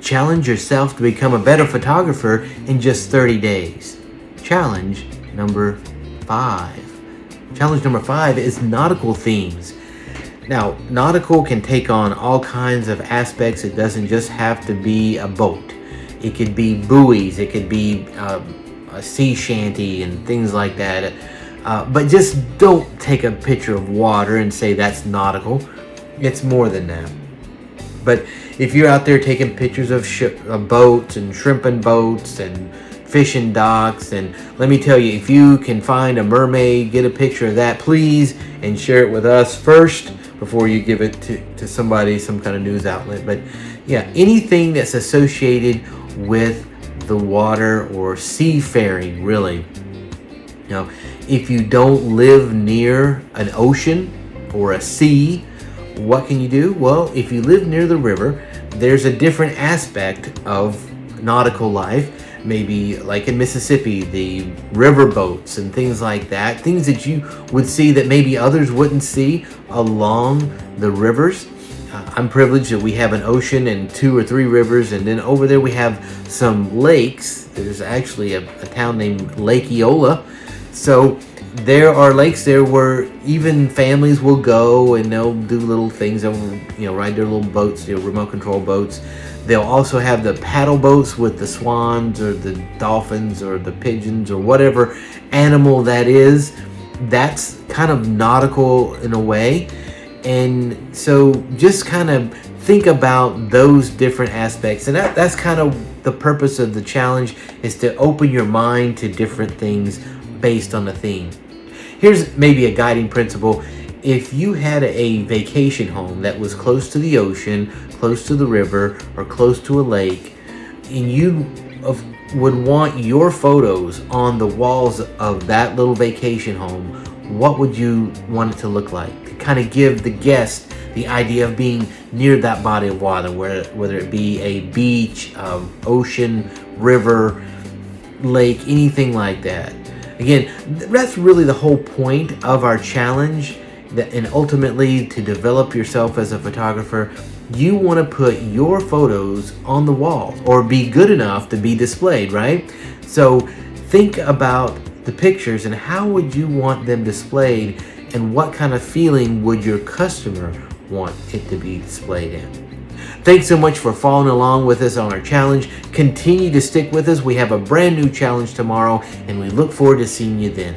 Challenge yourself to become a better photographer in just 30 days. Challenge number 5. Challenge number 5 is nautical themes. Now, nautical can take on all kinds of aspects. It doesn't just have to be a boat. It could be buoys, it could be a sea shanty and things like that. But just don't take a picture of water and say that's nautical. It's more than that. But if you're out there taking pictures of boats and shrimping boats and fishing docks, and let me tell you, if you can find a mermaid, get a picture of that, please, and share it with us first before you give it to somebody, some kind of news outlet. But yeah, anything that's associated with the water or seafaring, really. Now, if you don't live near an ocean or a sea, what can you do? Well, if you live near the river, there's a different aspect of nautical life. Maybe like in Mississippi, the river boats and things like that. Things that you would see that maybe others wouldn't see along the rivers. I'm privileged that we have an ocean and 2 or 3 rivers, and then over there we have some lakes. There's actually a town named Lake Eola. So there are lakes there where even families will go and they'll do little things. They'll, ride their little boats, remote control boats. They'll also have the paddle boats with the swans or the dolphins or the pigeons or whatever animal that is. That's kind of nautical in a way. And so just kind of think about those different aspects. And that's kind of the purpose of the challenge, is to open your mind to different things based on the theme. Here's maybe a guiding principle. If you had a vacation home that was close to the ocean, close to the river, or close to a lake, and you would want your photos on the walls of that little vacation home, what would you want it to look like? To kind of give the guest the idea of being near that body of water, whether it be a beach, ocean, river, lake, anything like that. Again, that's really the whole point of our challenge, and ultimately to develop yourself as a photographer. You want to put your photos on the wall or be good enough to be displayed, right? So think about the pictures and how would you want them displayed, and what kind of feeling would your customer want it to be displayed in. Thanks so much for following along with us on our challenge. Continue to stick with us. We have a brand new challenge tomorrow, and we look forward to seeing you then.